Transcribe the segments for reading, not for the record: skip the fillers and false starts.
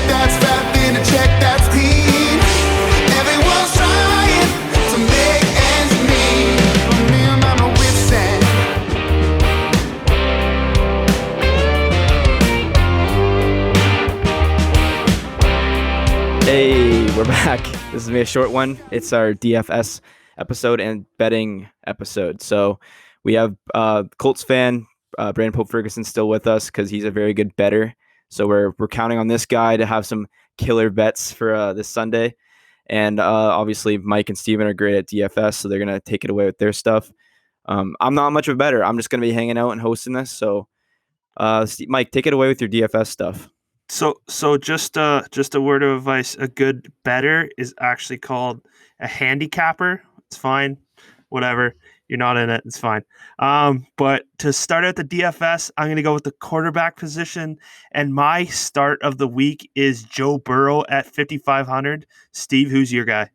that's fat, then a check that's clean. Everyone's trying to make ends meet. But me, I'm at my wit's end. Hey, we're back. This is gonna be a short one. It's our DFS episode and betting episode. So we have Colts fan Brandon Pope Ferguson still with us because he's a very good bettor. So we're counting on this guy to have some killer bets for this Sunday. And obviously Mike and Steven are great at DFS, so they're gonna take it away with their stuff. I'm not much of a bettor. I'm just gonna be hanging out and hosting this. So Mike, take it away with your DFS stuff. So just a word of advice. A good bettor is actually called a handicapper. It's fine. Whatever. You're not in it. It's fine. But to start at the DFS, I'm going to go with the quarterback position. And my start of the week is Joe Burrow at 5,500. Steve, who's your guy?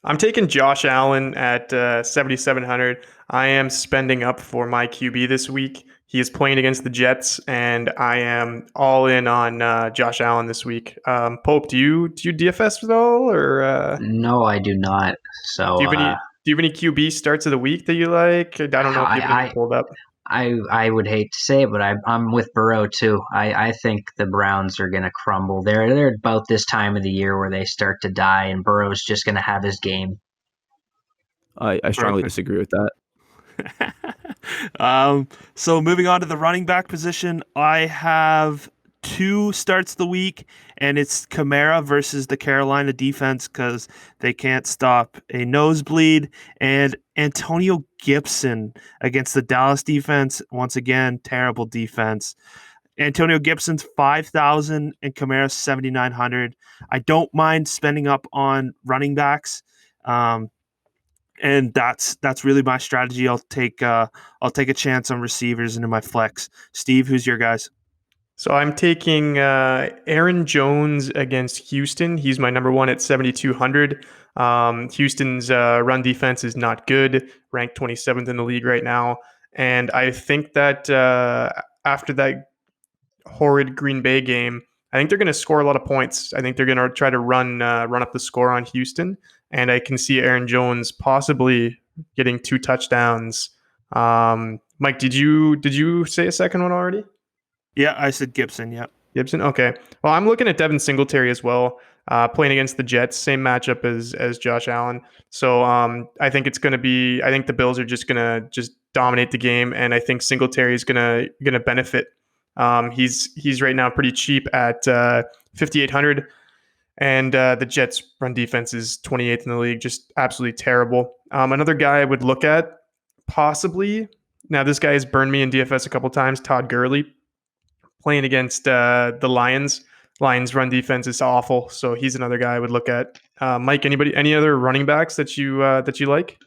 I'm taking Josh Allen at 7,700. I am spending up for my QB this week. He is playing against the Jets, and I am all in on Josh Allen this week. Pope, do you DFS at all, or No, I do not. So do you have any QB starts of the week that you like? I don't know if you have any pulled up. I would hate to say it, but I'm with Burrow too. I think the Browns are going to crumble. They're about this time of the year where they start to die, and Burrow's just going to have his game. I strongly disagree with that. So moving on to the running back position, I have 2 starts of the week, and it's Kamara versus the Carolina defense because they can't stop a nosebleed, and Antonio Gibson against the Dallas defense. Once again, terrible defense. Antonio Gibson's 5,000 and Kamara's 7,900. I don't mind spending up on running backs. And that's really my strategy. I'll take a chance on receivers into my flex. Steve, who's your guys? So I'm taking Aaron Jones against Houston. He's my number one at 7,200. Houston's run defense is not good, ranked 27th in the league right now. And I think that after that horrid Green Bay game, I think they're going to score a lot of points. I think they're going to try to run up the score on Houston. And I can see Aaron Jones possibly getting 2 touchdowns. Mike, did you say a second one already? Yeah, I said Gibson. Yeah, Gibson. Okay. Well, I'm looking at Devin Singletary as well, playing against the Jets, same matchup as Josh Allen. So I think it's going to be. I think the Bills are just going to dominate the game, and I think Singletary is going to benefit. He's right now pretty cheap at 5,800. And the Jets' run defense is 28th in the league, just absolutely terrible. Another guy I would look at, possibly, now this guy has burned me in DFS a couple times, Todd Gurley, playing against the Lions. Lions' run defense is awful, so he's another guy I would look at. Mike, any other running backs that you like?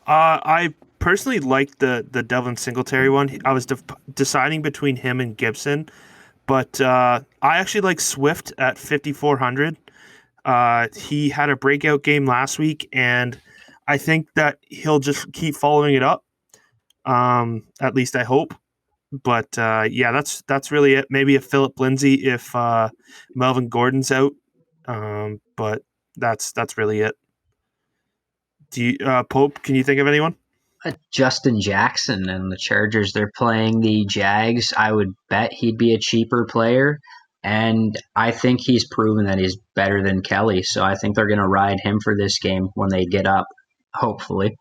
I personally like the Devin Singletary one. I was deciding between him and Gibson. But I actually like Swift at 5,400. He had a breakout game last week, and I think that he'll just keep following it up. At least I hope. But yeah, that's really it. Maybe a Philip Lindsay if Melvin Gordon's out. But that's really it. Do you, Pope? Can you think of anyone? Justin Jackson and the Chargers, they're playing the Jags. I would bet he'd be a cheaper player, and I think he's proven that he's better than Kelly, so I think they're going to ride him for this game when they get up, hopefully.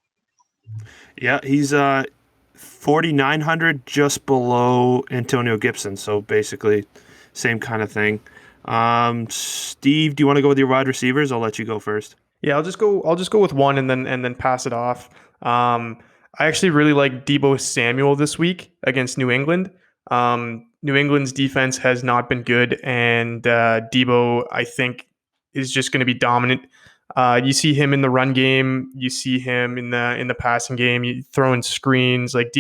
Yeah, he's 4,900, just below Antonio Gibson, so basically same kind of thing. Steve, do you want to go with your wide receivers? I'll let you go first. Yeah, I'll just go with one and then pass it off. I actually really like Deebo Samuel this week against New England. New England's defense has not been good, and Deebo, I think, is just going to be dominant. You see him in the run game, you see him in the passing game, you throwing screens. Like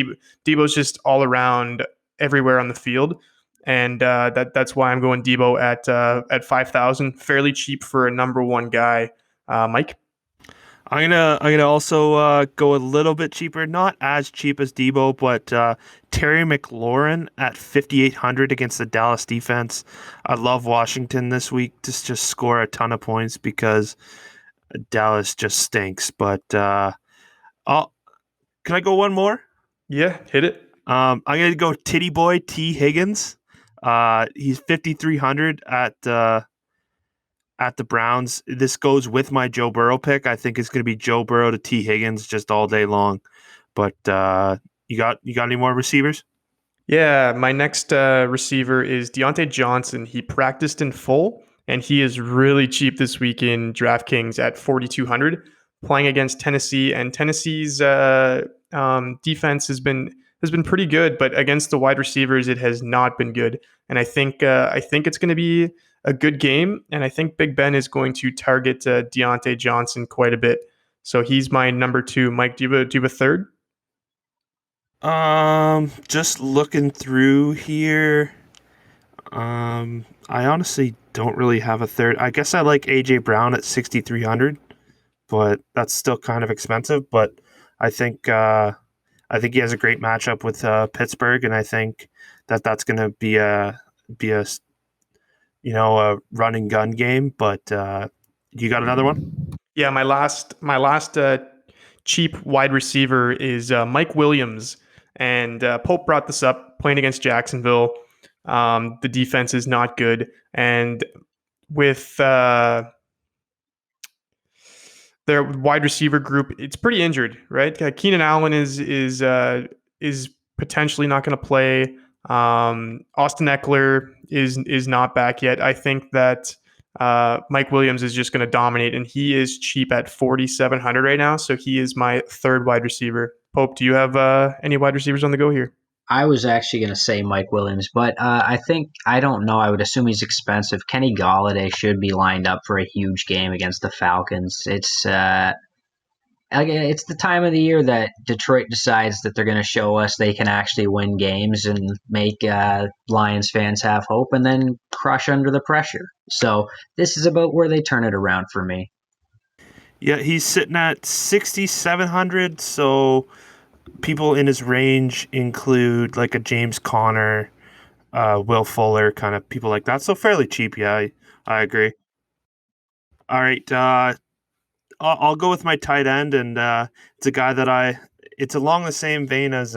Deebo's just all around everywhere on the field, and that's why I'm going Deebo at 5,000, fairly cheap for a number one guy. Mike. I'm gonna also go a little bit cheaper, not as cheap as Debo, but Terry McLaurin at 5,800 against the Dallas defense. I love Washington this week to just score a ton of points because Dallas just stinks. But I'll can I go one more? Yeah, hit it. I'm gonna go Titty Boy T Higgins. He's 5,300 at the Browns. This goes with my Joe Burrow pick. I think it's gonna be Joe Burrow to T Higgins just all day long. But you got any more receivers? Yeah, my next receiver is Deontay Johnson. He practiced in full, and he is really cheap this week in DraftKings at 4,200, playing against Tennessee. And Tennessee's defense has been pretty good, but against the wide receivers, it has not been good. And I think it's going to be a good game, and I think Big Ben is going to target Deontay Johnson quite a bit. So he's my number two. Mike, do you have a third? Just looking through here. I honestly don't really have a third. I guess I like AJ Brown at 6,300, but that's still kind of expensive. But I think I think he has a great matchup with Pittsburgh, and I think that's going to be a a run and gun game. But you got another one? Yeah, my last cheap wide receiver is Mike Williams, and Pope brought this up playing against Jacksonville. The defense is not good, and with their wide receiver group, it's pretty injured, right? Keenan Allen is potentially not going to play. Austin Eckler is not back yet. I think that Mike Williams is just going to dominate, and he is cheap at 4,700 right now. So he is my third wide receiver. Pope, do you have any wide receivers on the go here? I was actually going to say Mike Williams, but I don't know. I would assume he's expensive. Kenny Galladay should be lined up for a huge game against the Falcons. It's the time of the year that Detroit decides that they're going to show us they can actually win games and make Lions fans have hope and then crush under the pressure. So this is about where they turn it around for me. Yeah, he's sitting at 6,700. So people in his range include like a James Conner, Will Fuller, kind of people like that. So fairly cheap. Yeah, I agree. All right, I'll go with my tight end, and it's a guy that it's along the same vein as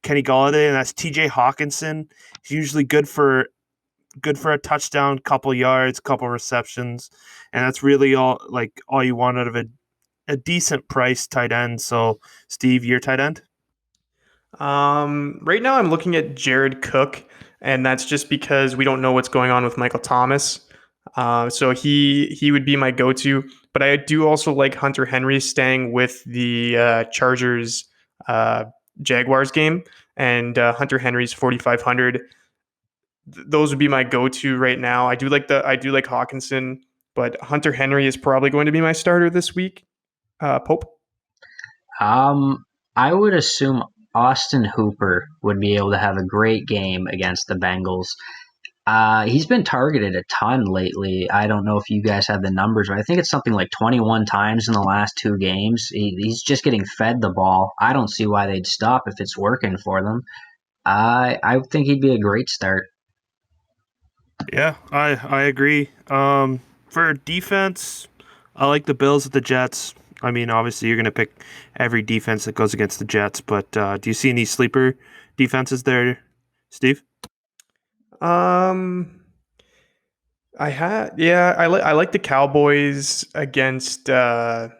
Kenny Galladay, and that's T.J. Hawkinson. He's usually good for a touchdown, couple yards, couple receptions, and that's really all you want out of a decent price tight end. So, Steve, your tight end? Right now, I'm looking at Jared Cook, and that's just because we don't know what's going on with Michael Thomas. So he would be my go-to, but I do also like Hunter Henry staying with the Chargers Jaguars game, and Hunter Henry's 4,500. Those would be my go-to right now. I do like Hawkinson, but Hunter Henry is probably going to be my starter this week. Pope. I would assume Austin Hooper would be able to have a great game against the Bengals. He's been targeted a ton lately. I don't know if you guys have the numbers, but I think it's something like 21 times in the last two games. He's just getting fed the ball. I don't see why they'd stop if it's working for them. I think he'd be a great start. Yeah, I agree. For defense, I like the Bills at the Jets. I mean, obviously, you're going to pick every defense that goes against the Jets, but do you see any sleeper defenses there, Steve? Um, I like the Cowboys against the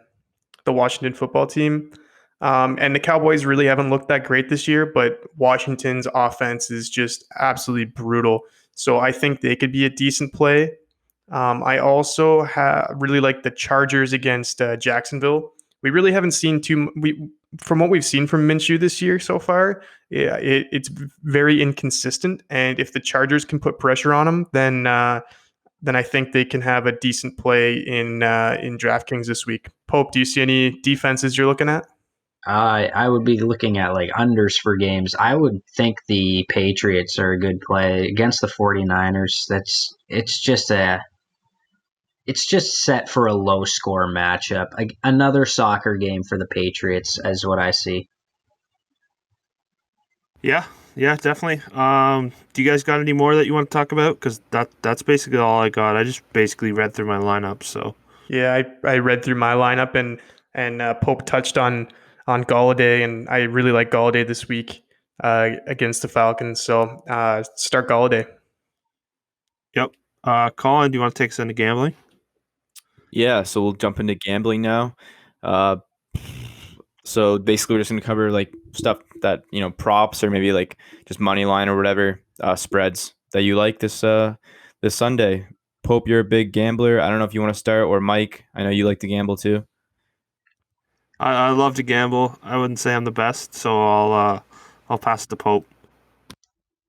Washington football team. And the Cowboys really haven't looked that great this year, but Washington's offense is just absolutely brutal. So I think they could be a decent play. I also really like the Chargers against Jacksonville. We really haven't seen from what we've seen from Minshew this year so far. Yeah, it's very inconsistent, and if the Chargers can put pressure on them, then I think they can have a decent play in DraftKings this week. Pope, do you see any defenses you're looking at? I would be looking at like unders for games. I would think the Patriots are a good play against the 49ers. It's just it's just set for a low score matchup. Another soccer game for the Patriots, as what I see. Yeah, definitely. Do you guys got any more that you want to talk about? Because that's basically all I got. I just basically read through my lineup. So Yeah, I read through my lineup and Pope touched on Galladay, and I really like Galladay this week against the Falcons. So start Galladay. yep. Colin, do you want to take us into gambling? Yeah, so we'll jump into gambling now. Uh, so basically, we're just gonna cover like stuff that props or maybe like just money line or whatever spreads that you like this Sunday. Pope, you're a big gambler. I don't know if you want to start, or Mike. I know you like to gamble too. I love to gamble. I wouldn't say I'm the best, so I'll pass it to Pope.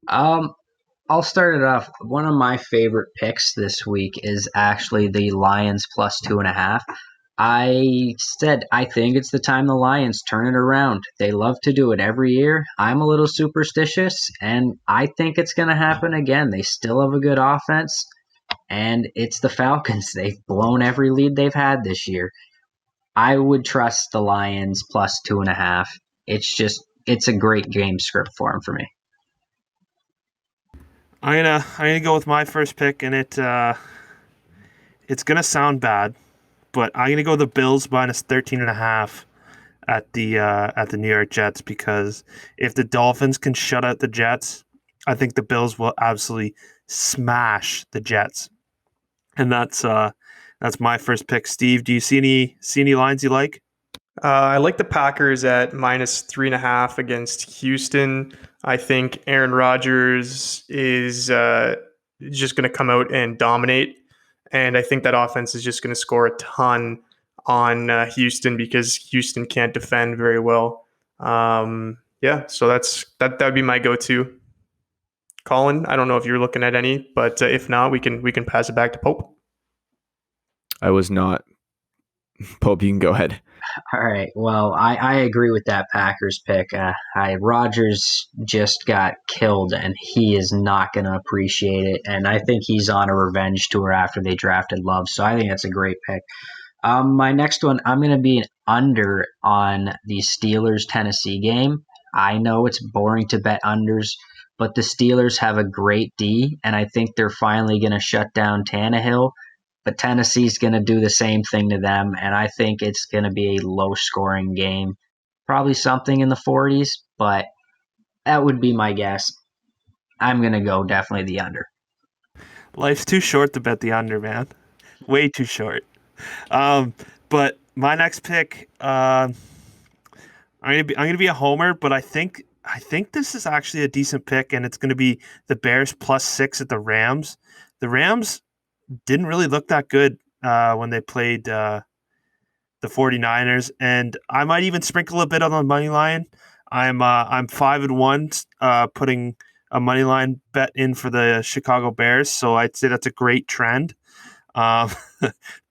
I'll start it off. One of my favorite picks this week is actually the Lions plus 2.5. I said I think it's the time the Lions turn it around. They love to do it every year. I'm a little superstitious, and I think it's going to happen again. They still have a good offense, and it's the Falcons. They've blown every lead they've had this year. I would trust the Lions plus 2.5. It's a great game script for them for me. I'm gonna go with my first pick, and it's gonna sound bad, but I'm gonna go the Bills minus 13.5 at the New York Jets, because if the Dolphins can shut out the Jets, I think the Bills will absolutely smash the Jets, and that's my first pick. Steve, do you see any lines you like? I like the Packers at minus 3.5 against Houston. I think Aaron Rodgers is just going to come out and dominate. And I think that offense is just going to score a ton on Houston because Houston can't defend very well. Yeah, so that would be my go-to. Colin, I don't know if you're looking at any, but if not, we can pass it back to Pope. I was not. Pope, you can go ahead. All right. Well, I agree with that Packers pick. Rodgers just got killed, and he is not going to appreciate it. And I think he's on a revenge tour after they drafted Love. So I think that's a great pick. My next one, I'm going to be an under on the Steelers-Tennessee game. I know it's boring to bet unders, but the Steelers have a great D, and I think they're finally going to shut down Tannehill. But Tennessee's going to do the same thing to them, and I think it's going to be a low-scoring game. Probably something in the 40s, but that would be my guess. I'm going to go definitely the under. Life's too short to bet the under, man. Way too short. But my next pick, I'm gonna be a homer, but I think this is actually a decent pick, and it's gonna be the Bears plus 6 at the Rams. The Rams didn't really look that good when they played the 49ers, and I might even sprinkle a bit on the money line. I'm 5-1, putting a money line bet in for the Chicago Bears, so I'd say that's a great trend. Um,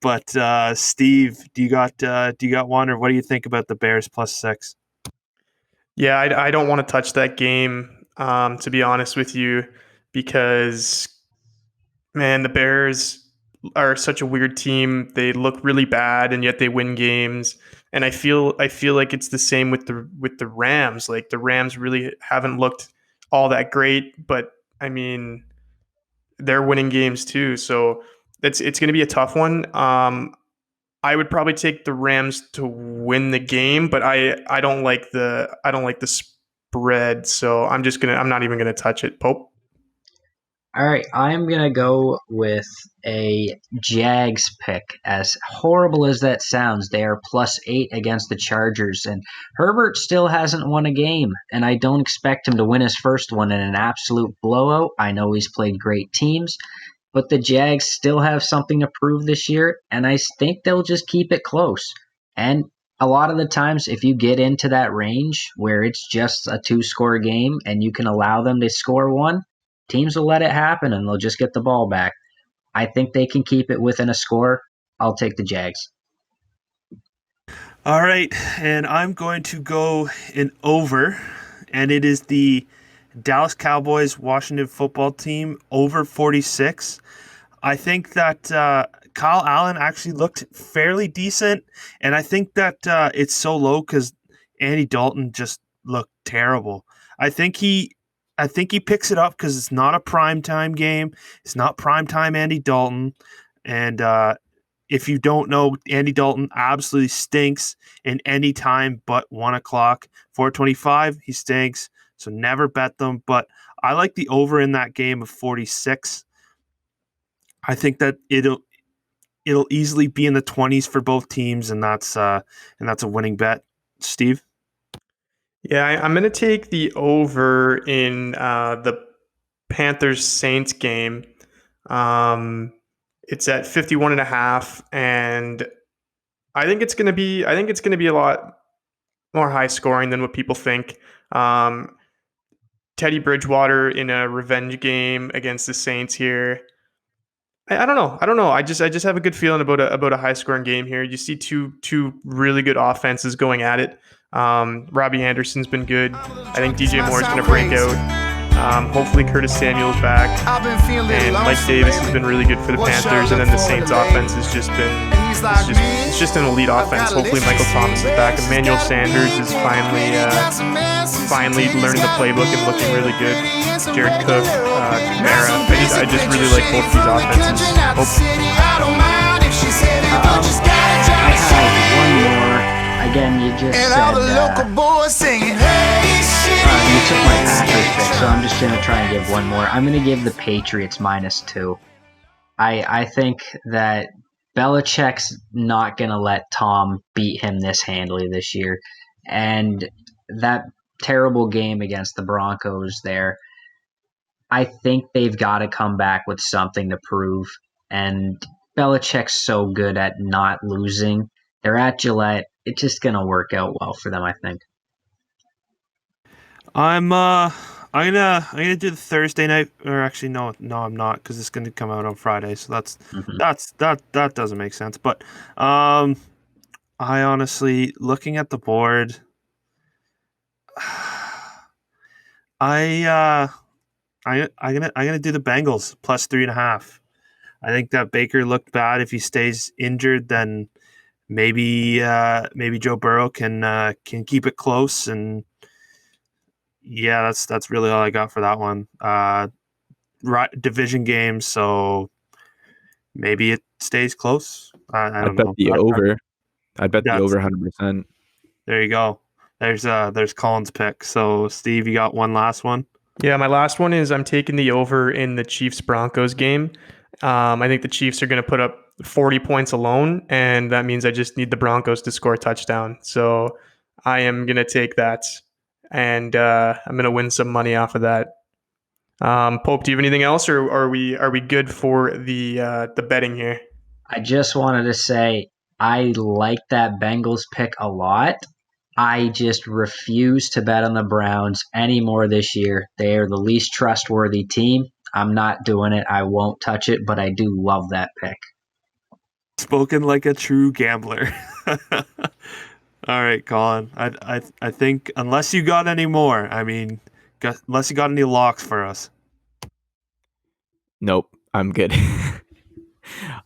but Steve, do you got one, or what do you think about the Bears plus 6? Yeah, I don't want to touch that game, to be honest with you, because, man, the Bears are such a weird team. They look really bad, and yet they win games. And I feel like it's the same with the Rams. Like the Rams really haven't looked all that great, but I mean, they're winning games too. So it's going to be a tough one. I would probably take the Rams to win the game, but I don't like the spread, so I'm not even gonna touch it. Pope. All right, I'm going to go with a Jags pick. As horrible as that sounds, they are plus 8 against the Chargers, and Herbert still hasn't won a game, and I don't expect him to win his first one in an absolute blowout. I know he's played great teams, but the Jags still have something to prove this year, and I think they'll just keep it close. And a lot of the times, if you get into that range where it's just a two-score game and you can allow them to score one, teams will let it happen and they'll just get the ball back. I think they can keep it within a score. I'll take the Jags. All right, and I'm going to go in over, and it is the Dallas Cowboys Washington football team over 46. I think that Kyle Allen actually looked fairly decent, and I think that it's so low because Andy Dalton just looked terrible. I think he, I think he picks it up because it's not a primetime game. It's not primetime Andy Dalton, and if you don't know, Andy Dalton absolutely stinks in any time but 1 o'clock. 425, he stinks. So never bet them. But I like the over in that game of 46. I think that it'll easily be in the 20s for both teams, and that's a winning bet. Steve? Yeah, I'm going to take the over in the Panthers Saints game. It's at 51.5, and I think it's going to be a lot more high scoring than what people think. Um, Teddy Bridgewater in a revenge game against the Saints here. I don't know. I don't know. I just have a good feeling about a high scoring game here. You see two really good offenses going at it. Robbie Anderson's been good. I think DJ Moore's going to break out. Hopefully Curtis Samuel's back. And Mike Davis has been really good for the Panthers. And then the Saints offense has just been it's just an elite offense. Hopefully Michael Thomas is back. Emmanuel Sanders is finally learning the playbook and looking really good. Jared Cook, Kamara. I just really like both these offenses. I have one more. Again, you just said you took my Packers pick, so I'm just going to try and give one more. I'm going to give the Patriots -2. I think that Belichick's not going to let Tom beat him this handily this year. And that terrible game against the Broncos there, I think they've got to come back with something to prove. And Belichick's so good at not losing. They're at Gillette. It's just going to work out well for them, I think. I'm gonna do the Thursday night, or actually no I'm not, because it's gonna come out on Friday, so that doesn't make sense. But I honestly, looking at the board, I'm gonna do the Bengals +3.5. I think that Baker looked bad. If he stays injured, then maybe Joe Burrow can keep it close. And yeah, that's really all I got for that one. Division game, so maybe it stays close. I don't bet know. the over. I bet the over 100%. There you go. There's Colin's pick. So Steve, you got one last one? Yeah, my last one is I'm taking the over in the Chiefs-Broncos game. I think the Chiefs are going to put up 40 points alone, and that means I just need the Broncos to score a touchdown. So I am going to take that, and I'm going to win some money off of that. Pope, do you have anything else, or are we good for the betting here? I just wanted to say I like that Bengals pick a lot. I just refuse to bet on the Browns anymore this year. They are the least trustworthy team. I'm not doing it. I won't touch it, but I do love that pick. Spoken like a true gambler. All right, Colin. I think unless you got any more, unless you got any locks for us. Nope, I'm good.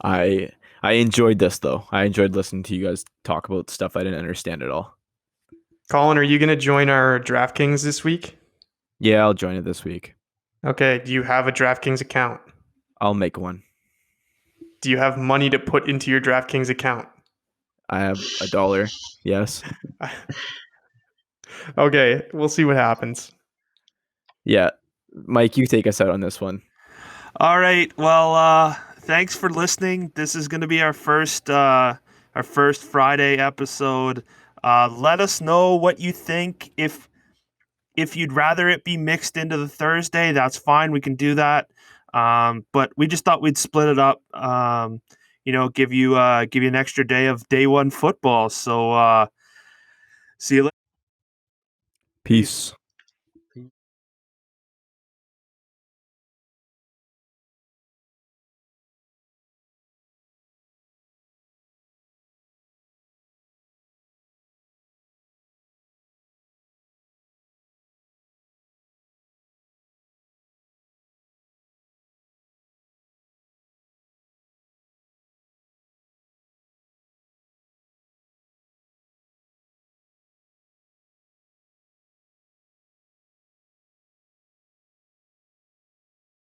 I enjoyed this though. I enjoyed listening to you guys talk about stuff I didn't understand at all. Colin, are you going to join our DraftKings this week? Yeah, I'll join it this week. Okay. Do you have a DraftKings account? I'll make one. Do you have money to put into your DraftKings account? I have $1. Yes. Okay, we'll see what happens. Yeah. Mike, you take us out on this one. All right. Well, thanks for listening. This is going to be our first Friday episode. Let us know what you think. If you'd rather it be mixed into the Thursday, that's fine. We can do that. But we just thought we'd split it up. Give you an extra day of day one football. So see you later. Peace.